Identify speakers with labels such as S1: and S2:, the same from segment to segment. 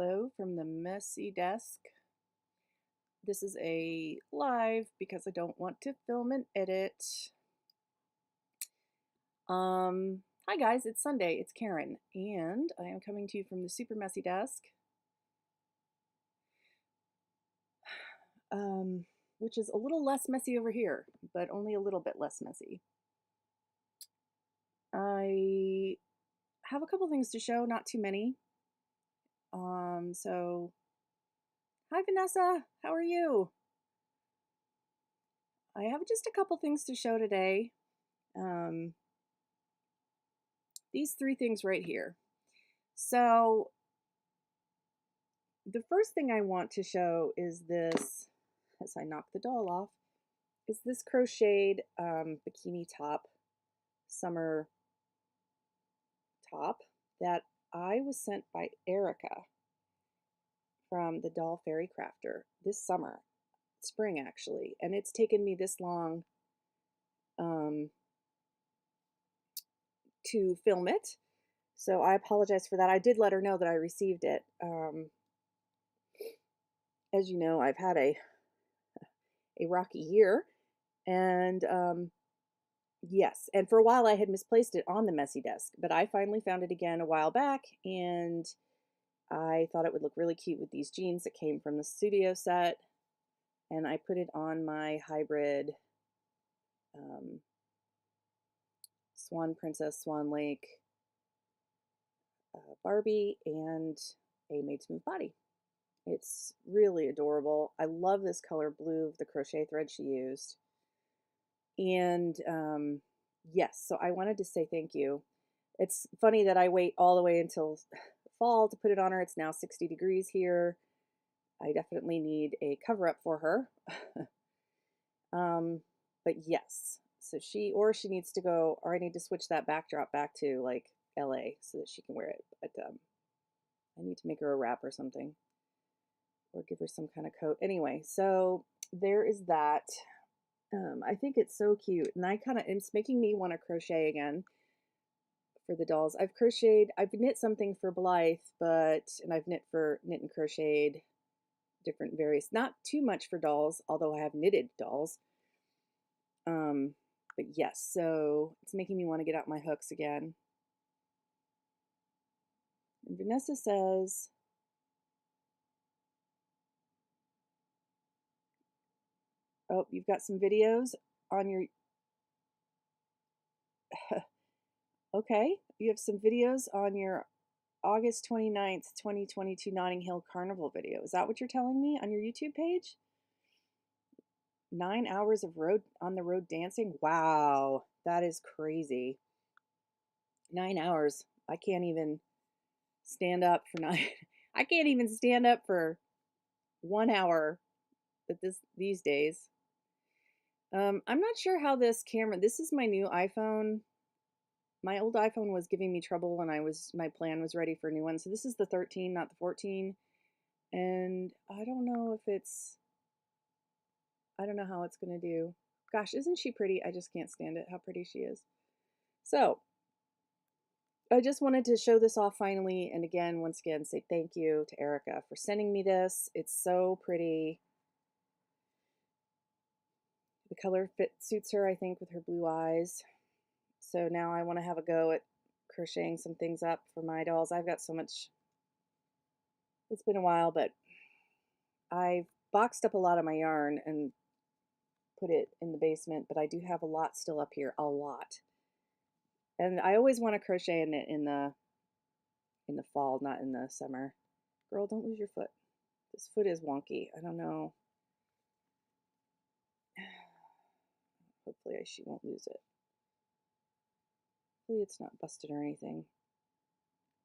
S1: Hello from the messy desk. This is a live because I don't want to film and edit. Hi guys, it's Sunday. It's Karen, and I am coming to you from the super messy desk, which is a little less messy over here, but only a little bit less messy. I have a couple things to show, not too many. So hi Vanessa, how are you? I have just a couple things to show today. These three things right here. So the first thing I want to show is this, as I knock the doll off, is this crocheted bikini top, summer top that I was sent by Erica from the Doll Fairy Crafter this summer, spring actually, and it's taken me this long to film it. So I apologize for that. I did let her know that I received it. As you know, I've had a rocky year, and yes, and for a while I had misplaced it on the messy desk, but I finally found it again a while back, and I thought it would look really cute with these jeans that came from the studio set, and I put it on my hybrid Swan Princess Swan Lake Barbie and a Maid Smooth body. It's really adorable. I love this color blue of the crochet thread she used. And yes, so I wanted to say thank you. It's funny that I wait all the way until fall to put it on her. It's now 60 degrees here. I definitely need a cover up for her. But yes, so she needs to go, or I need to switch that backdrop back to like LA so that she can wear it. But I need to make her a wrap or something, or give her some kind of coat. Anyway, so there is that. I think it's so cute, and it's making me want to crochet again for the dolls. I've knit something for Blythe, and I've knit and crocheted different various, not too much for dolls, although I have knitted dolls. But yes, so it's making me want to get out my hooks again. And Vanessa says, oh, you've got some videos on your, okay, you have some videos on your August 29th, 2022 Notting Hill Carnival video. Is that what you're telling me on your YouTube page? 9 hours of on the road dancing? Wow, that is crazy. 9 hours. I can't even stand up for nine. I can't even stand up for 1 hour these days. I'm not sure how this camera, this is my new iPhone. My old iPhone was giving me trouble, and my plan was ready for a new one. So this is the 13, not the 14. And I don't know how it's going to do. Gosh, isn't she pretty? I just can't stand it, how pretty she is. So I just wanted to show this off finally. And again, once again, say thank you to Erica for sending me this. It's so pretty. The color suits her, I think, with her blue eyes. So now I want to have a go at crocheting some things up for my dolls. I've got so much. It's been a while, but I've boxed up a lot of my yarn and put it in the basement, but I do have a lot still up here, a lot. And I always want to crochet in it in the fall, not in the summer. Girl, don't lose your foot. This foot is wonky. I don't know. Hopefully she won't lose it. Hopefully it's not busted or anything.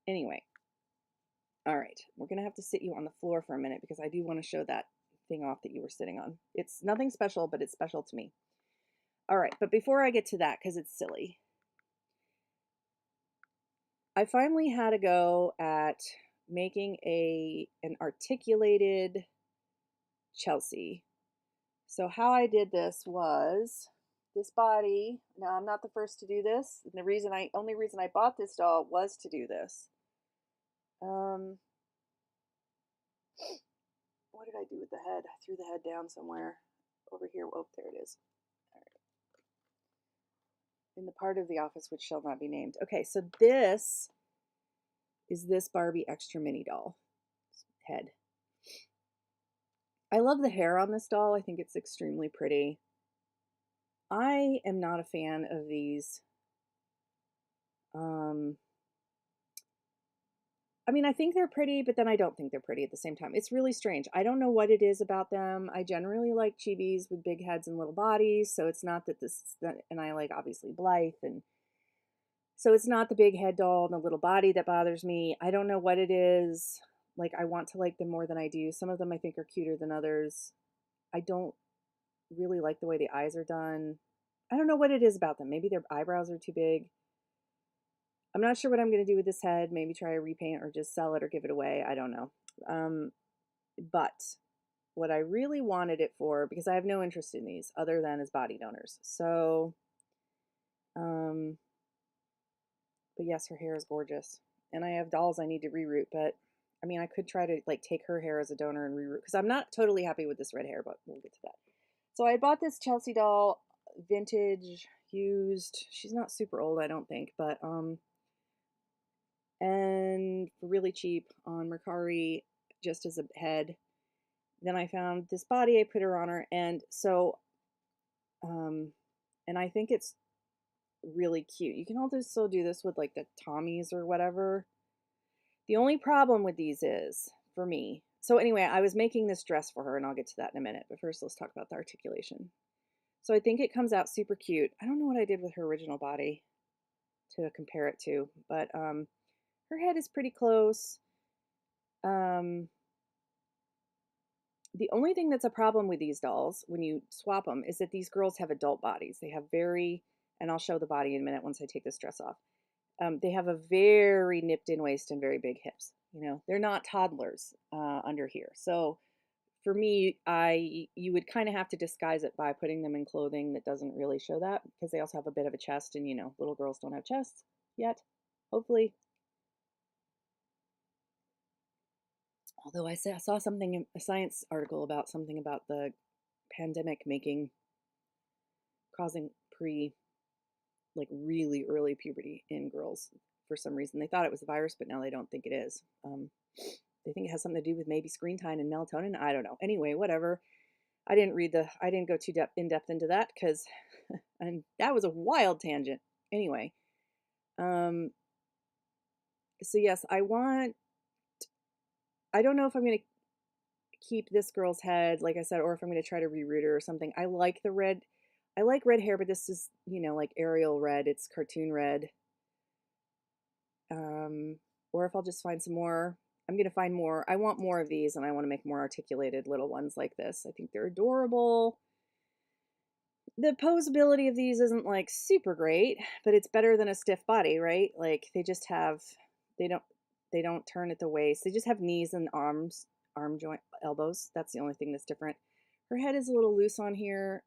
S1: Anyway. All right. We're going to have to sit you on the floor for a minute because I do want to show that thing off that you were sitting on. It's nothing special, but it's special to me. All right. But before I get to that, because it's silly, I finally had a go at making an articulated Chelsea. So how I did this was this body. Now I'm not the first to do this. And the only reason I bought this doll was to do this. What did I do with the head? I threw the head down somewhere over here. Oh, there it is. All right. In the part of the office which shall not be named. Okay, so this is this Barbie extra mini doll head. I love the hair on this doll. I think it's extremely pretty. I am not a fan of these. I mean, I think they're pretty, but then I don't think they're pretty at the same time. It's really strange. I don't know what it is about them. I generally like chibis with big heads and little bodies, so it's not that and I like obviously Blythe, and so it's not the big head doll and the little body that bothers me. I don't know what it is. Like, I want to like them more than I do. Some of them I think are cuter than others. I don't really like the way the eyes are done. I don't know what it is about them. Maybe their eyebrows are too big. I'm not sure what I'm going to do with this head. Maybe try a repaint or just sell it or give it away. I don't know. But what I really wanted it for, because I have no interest in these other than as body donors. So, but yes, her hair is gorgeous. And I have dolls I need to reroot, but I mean, I could try to like take her hair as a donor and reroot, because I'm not totally happy with this red hair, but we'll get to that. So I bought this Chelsea doll, vintage, used. She's not super old, I don't think, but and really cheap on Mercari, just as a head. Then I found this body, I put her on her, and so and I think it's really cute. You can also do this with like the Tommies or whatever. The only problem with these is, for me, so anyway, I was making this dress for her, and I'll get to that in a minute, but first let's talk about the articulation. So I think it comes out super cute. I don't know what I did with her original body to compare it to, but her head is pretty close. The only thing that's a problem with these dolls when you swap them is that these girls have adult bodies. They have very, and I'll show the body in a minute once I take this dress off. They have a very nipped in waist and very big hips. You know, they're not toddlers under here. So for me, you would kind of have to disguise it by putting them in clothing that doesn't really show that, because they also have a bit of a chest, and you know, little girls don't have chests yet, hopefully. Although I saw something, a science article about something about the pandemic causing like really early puberty in girls for some reason. They thought it was the virus, but now they don't think it is. They think it has something to do with maybe screen time and melatonin. I don't know. Anyway, whatever. I didn't go too in depth into that, because, and that was a wild tangent. Anyway, so yes, I don't know if I'm going to keep this girl's head, like I said, or if I'm going to try to reroot her or something. I like red hair, but this is, you know, like Ariel red. It's cartoon red. Or if I'll just find some more. I'm going to find more. I want more of these, and I want to make more articulated little ones like this. I think they're adorable. The posability of these isn't like super great, but it's better than a stiff body, right? Like they just have, they don't turn at the waist. They just have knees and arm joint, elbows. That's the only thing that's different. Her head is a little loose on here.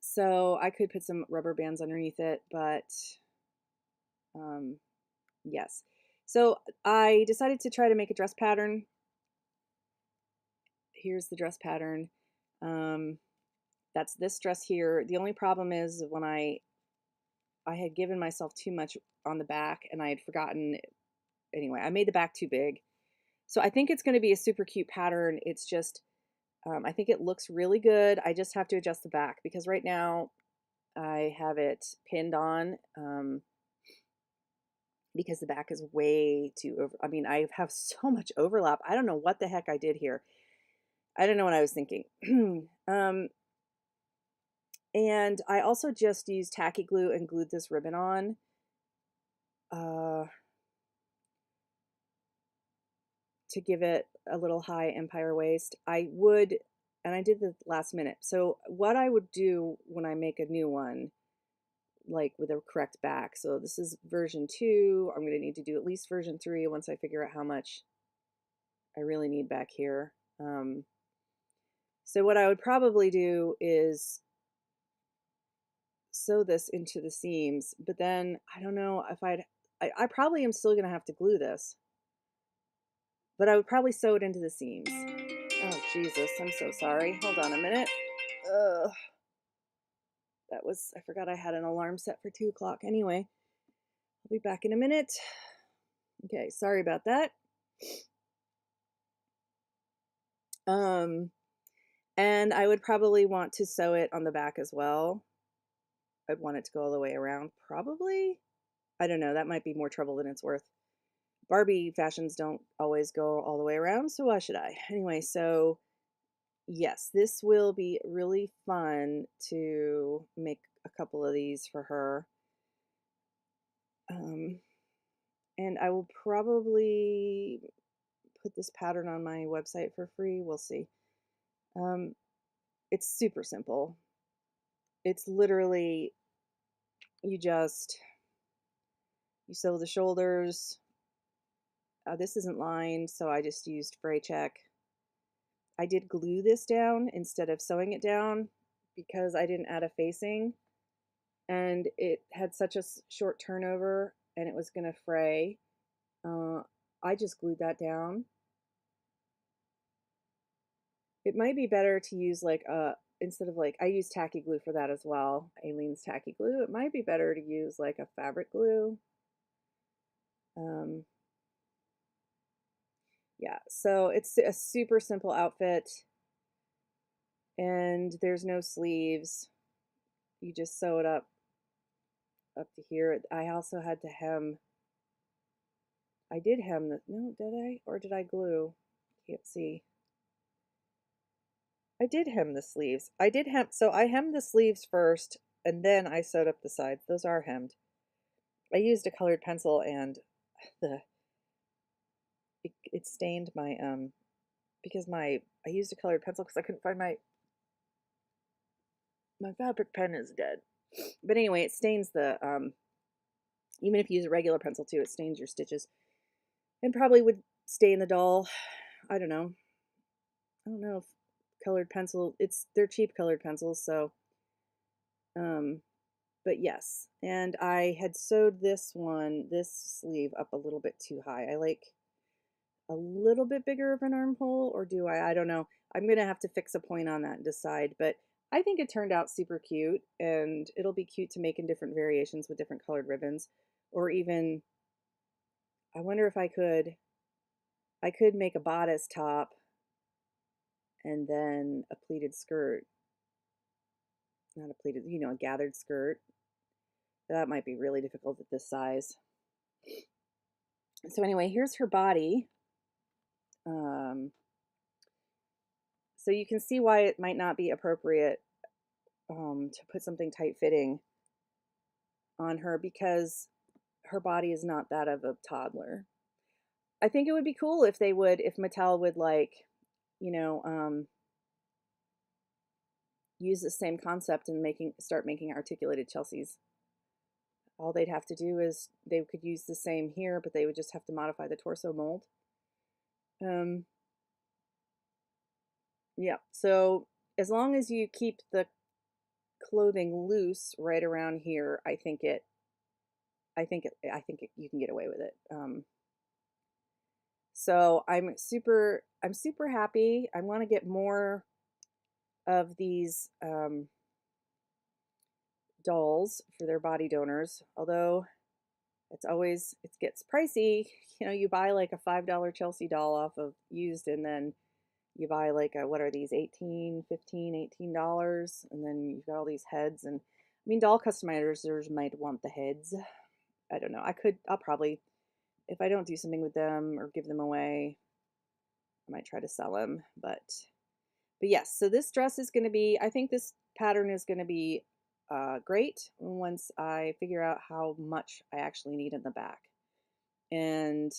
S1: So I could put some rubber bands underneath it, but yes. So I decided to try to make a dress pattern. Here's the dress pattern. That's this dress here. The only problem is when I had given myself too much on the back, and I had forgotten. Anyway, I made the back too big. So I think it's going to be a super cute pattern. It's just, I think it looks really good. I just have to adjust the back, because right now I have it pinned on, because the back is way too over. I mean, I have so much overlap. I don't know what the heck I did here. I don't know what I was thinking. And I also just used tacky glue and glued this ribbon on. To give it a little high empire waist. And I did the last minute. So what I would do when I make a new one, like with a correct back, so this is version 2, I'm going to need to do at least version 3 once I figure out how much I really need back here. So what I would probably do is sew this into the seams, but then I don't know if I probably am still going to have to glue this. but I would probably sew it into the seams. Oh, Jesus, I'm so sorry. Hold on a minute. Ugh. I forgot I had an alarm set for 2 o'clock. Anyway, I'll be back in a minute. Okay, sorry about that. And I would probably want to sew it on the back as well. I'd want it to go all the way around, probably. I don't know, that might be more trouble than it's worth. Barbie fashions don't always go all the way around, so why should I? Anyway, so yes, this will be really fun to make a couple of these for her. And I will probably put this pattern on my website for free. We'll see. It's super simple. It's literally, you sew the shoulders. This isn't lined, so I just used fray check. I did glue this down instead of sewing it down because I didn't add a facing, and it had such a short turnover and it was going to fray. I just glued that down. It might be better to use like instead of like, I use tacky glue for that as well, Aileen's tacky glue. It might be better to use like a fabric glue. Yeah, so it's a super simple outfit, and there's no sleeves. You just sew it up to here. I also had to hem. I did hem the, no, did I? Or did I glue? Can't see. I did hem the sleeves. I did hem, so I hemmed the sleeves first, and then I sewed up the sides. Those are hemmed. I used a colored pencil, and it stained my, because I used a colored pencil because I couldn't find my fabric pen is dead. But anyway, it stains the, even if you use a regular pencil too, it stains your stitches. And probably would stain the doll. I don't know. I don't know if colored pencil, they're cheap colored pencils, so, but yes. And I had sewed this sleeve up a little bit too high. I like a little bit bigger of an armhole, or do I? I don't know. I'm going to have to fix a point on that and decide, but I think it turned out super cute, and it'll be cute to make in different variations with different colored ribbons, or even, I wonder if I could make a bodice top and then a pleated skirt. Not a pleated, a gathered skirt. That might be really difficult at this size. So anyway, here's her body. So you can see why it might not be appropriate to put something tight-fitting on her, because her body is not that of a toddler. I think it would be cool if Mattel would, like, use the same concept and start making articulated Chelseas. All they'd have to do is they could use the same here, but they would just have to modify the torso mold. Yeah, so as long as you keep the clothing loose right around here, I think you can get away with it. So I'm super happy. I want to get more of these dolls for their body donors, although it gets pricey. You buy like a $5 Chelsea doll off of used, and then you buy like what are these, $18, $15, $18, and then you've got all these heads. And I mean, doll customizers might want the heads. I don't know. I'll probably, if I don't do something with them or give them away, I might try to sell them. But yes, so this dress is going to be, I think this pattern is going to be great once I figure out how much I actually need in the back. And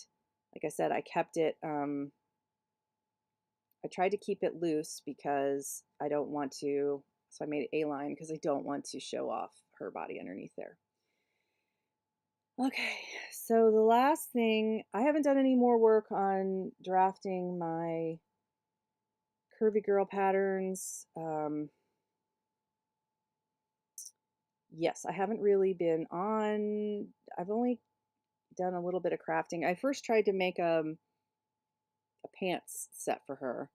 S1: like I said, I kept it, I tried to keep it loose because I don't want to, so I made it A-line because I don't want to show off her body underneath there. Okay, so the last thing, I haven't done any more work on drafting my Curvy Girl patterns. Yes, I haven't really been I've only done a little bit of crafting. I first tried to make pants set for her.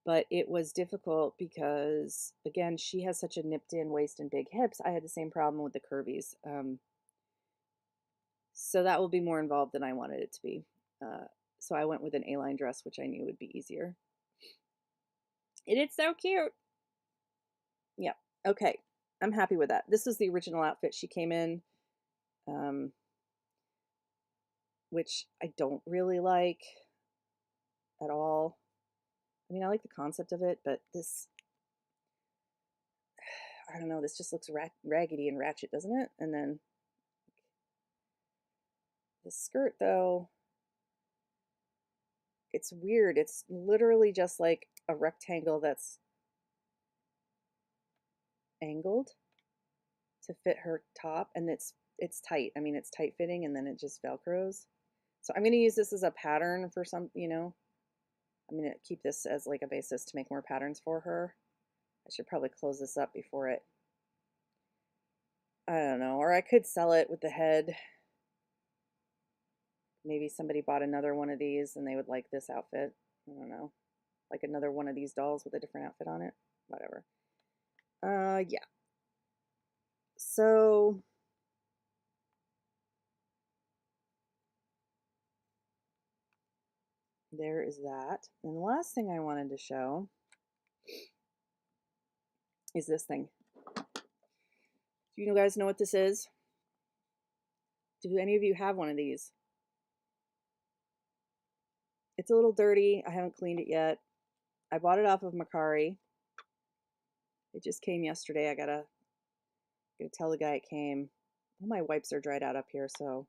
S1: But it was difficult because, again, she has such a nipped in waist and big hips. I had the same problem with the curvies. So that will be more involved than I wanted it to be. So I went with an A-line dress, which I knew would be easier. And it's so cute. Yeah. Okay. I'm happy with that. This is the original outfit she came in, which I don't really like at all. I mean, I like the concept of it, but this, I don't know, this just looks raggedy and ratchet, doesn't it? And then the skirt, though, it's weird. It's literally just like a rectangle that's angled to fit her top, and it's tight. I mean, it's tight fitting, and then it just velcros. So I'm going to use this as a pattern for some, I'm going to keep this as like a basis to make more patterns for her. I should probably close this up before it, I don't know, or I could sell it with the head. Maybe somebody bought another one of these and they would like this outfit. I don't know, like another one of these dolls with a different outfit on it. Whatever. Yeah. So there is that. And the last thing I wanted to show is this thing. Do you guys know what this is? Do any of you have one of these? It's a little dirty. I haven't cleaned it yet. I bought it off of Mercari. It just came yesterday. I gotta tell the guy it came. All my wipes are dried out up here, so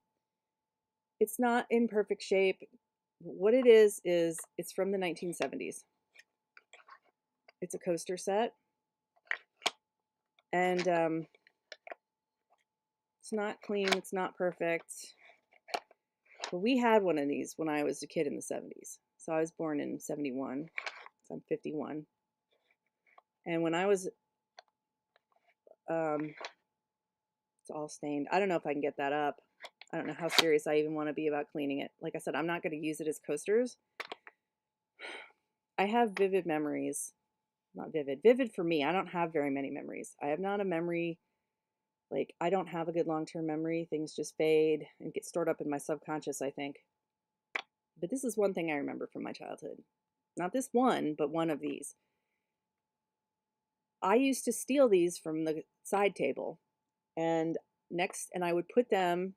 S1: it's not in perfect shape. What it is it's from the 1970s. It's a coaster set. And it's not clean. It's not perfect. But we had one of these when I was a kid in the 70s. So I was born in 71. So I'm 51. And when I was, it's all stained. I don't know if I can get that up. I don't know how serious I even want to be about cleaning it. Like I said, I'm not going to use it as coasters. I have vivid memories. Not vivid. Vivid for me. I don't have very many memories. I have not a memory. Like, I don't have a good long-term memory. Things just fade and get stored up in my subconscious, I think. But this is one thing I remember from my childhood. Not this one, but one of these. I used to steal these from the side table. And I would put them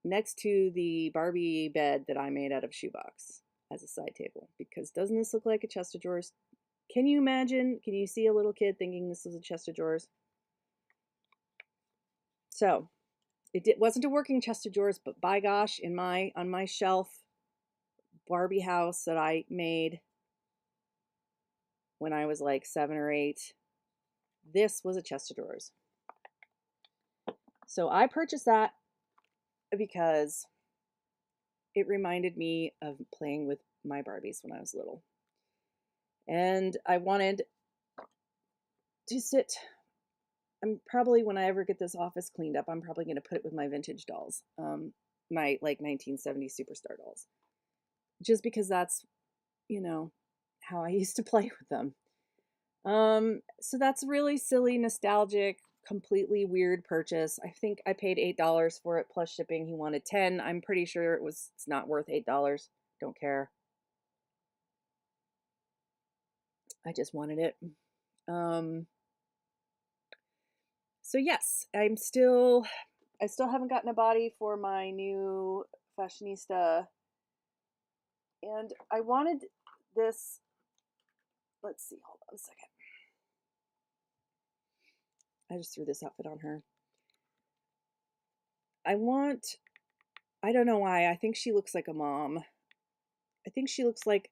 S1: next to the Barbie bed that I made out of shoebox as a side table. Because doesn't this look like a chest of drawers? Can you imagine? Can you see a little kid thinking this was a chest of drawers? So it wasn't a working chest of drawers, but by gosh, on my shelf Barbie house that I made when I was like 7 or 8, this was a chest of drawers. So I purchased that because it reminded me of playing with my Barbies when I was little. And I wanted to sit, I'm probably, when I ever get this office cleaned up, I'm probably going to put it with my vintage dolls, my like 1970s superstar dolls, just because that's, how I used to play with them. So that's really silly, nostalgic, completely weird purchase. I think I paid $8 for it plus shipping. He wanted 10. I'm pretty sure it's not worth $8. Don't care. I just wanted it. So yes, I still haven't gotten a body for my new fashionista. And I wanted this, let's see, hold on a second. I just threw this outfit on her. I don't know why, I think she looks like a mom. I think she looks like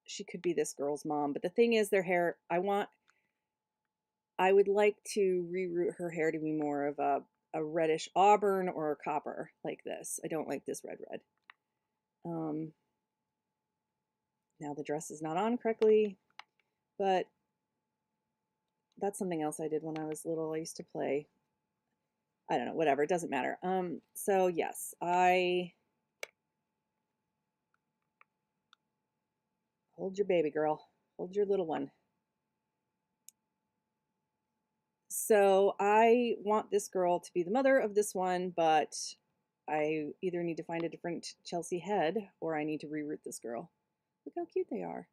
S1: she could be this girl's mom. But the thing is, their hair, I would like to reroute her hair to be more of a reddish auburn or a copper like this. I don't like this red. Now the dress is not on correctly, but that's something else I did when I was little. I used to play, I don't know, whatever, it doesn't matter. So yes, I Hold your baby, girl. Hold your little one. So I want this girl to be the mother of this one, but I either need to find a different Chelsea head or I need to reroot this girl. Look how cute they are.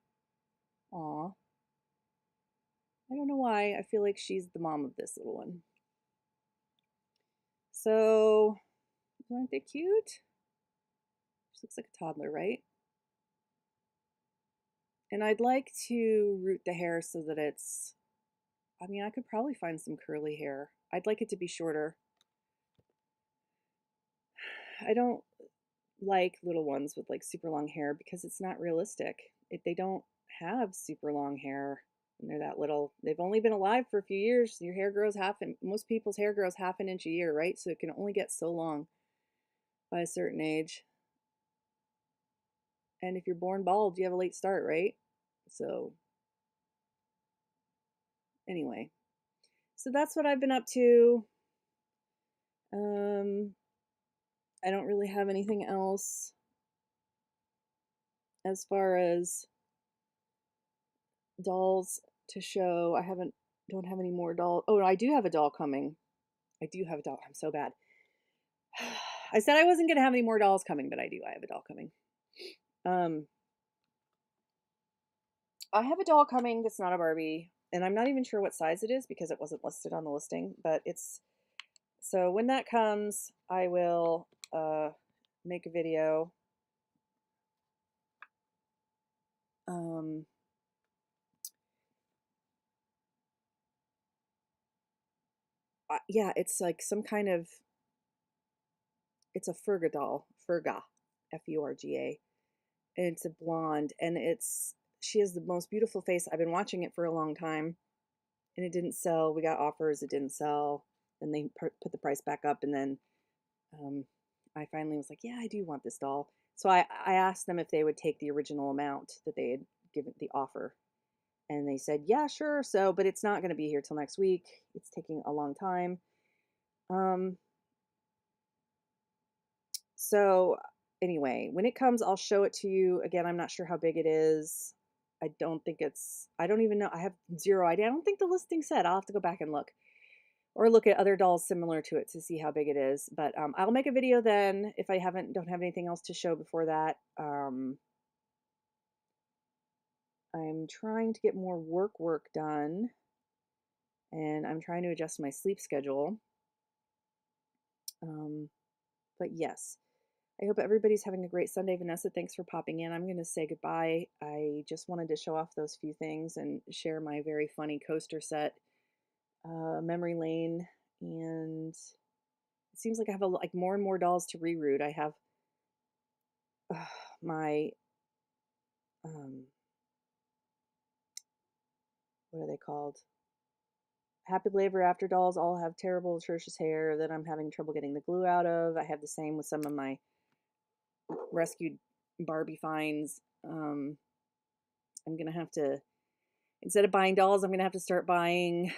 S1: Aw. I don't know why. I feel like she's the mom of this little one. So, aren't they cute? She looks like a toddler, right? And I'd like to root the hair so that it's, I mean, I could probably find some curly hair. I'd like it to be shorter. I don't like little ones with like super long hair because it's not realistic. They don't have super long hair when they're that little. They've only been alive for a few years. Your hair grows most people's hair grows half an inch a year, right? So it can only get so long by a certain age. And if you're born bald, you have a late start, right? So anyway, so that's what I've been up to. I don't really have anything else as far as dolls to show. Don't have any more dolls. Oh, I do have a doll coming. I do have a doll. I'm so bad. I said I wasn't going to have any more dolls coming, but I do. I have a doll coming. I have a doll coming that's not a Barbie, and I'm not even sure what size it is because it wasn't listed on the listing, but it's, so when that comes, I will make a video. Yeah, it's like some kind of, it's a Furga doll, Furga, F-U-R-G-A, and it's a blonde, and she has the most beautiful face. I've been watching it for a long time, and it didn't sell. We got offers, it didn't sell, and they put the price back up, and then I finally was like, yeah, I do want this doll. So I asked them if they would take the original amount that they had given the offer, and they said, yeah, sure. So, but it's not going to be here till next week. It's taking a long time. So anyway, when it comes, I'll show it to you. Again, I'm not sure how big it is. I don't even know. I have zero idea. I don't think the listing said. I'll have to go back and look. Or look at other dolls similar to it to see how big it is. But I'll make a video then if I don't have anything else to show before that. I'm trying to get more work done. And I'm trying to adjust my sleep schedule. But yes. I hope everybody's having a great Sunday. Vanessa, thanks for popping in. I'm going to say goodbye. I just wanted to show off those few things and share my very funny coaster set memory lane. And it seems like I have more and more dolls to reroot. I have my, what are they called? Happily Ever After dolls all have terrible, atrocious hair that I'm having trouble getting the glue out of. I have the same with some of my rescued Barbie finds. I'm going to have to, instead of buying dolls, I'm going to have to start buying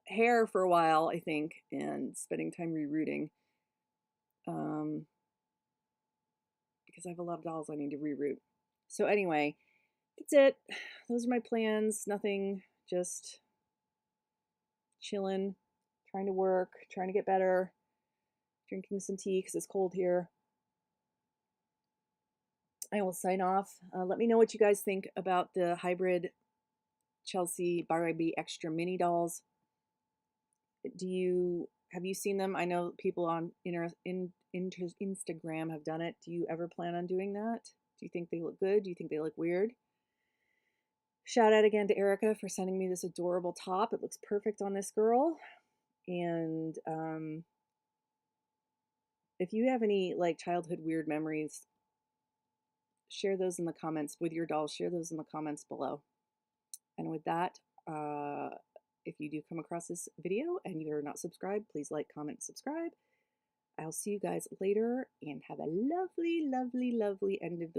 S1: hair for a while, I think, and spending time rerouting. Because I have a lot of dolls I need to reroot. So anyway, that's it. Those are my plans. Nothing, just chilling, trying to work, trying to get better, drinking some tea because it's cold here. I will sign off. Let me know what you guys think about the hybrid Chelsea Barbie extra mini dolls. Have you seen them? I know people on Instagram have done it. Do you ever plan on doing that? Do you think they look good? Do you think they look weird? Shout out again to Erica for sending me this adorable top. It looks perfect on this girl. And if you have any like childhood weird memories, share those in the comments with your dolls. Share those in the comments below. And with that, if you do come across this video and you're not subscribed, please like, comment, subscribe. I'll see you guys later and have a lovely, lovely, lovely end of the week.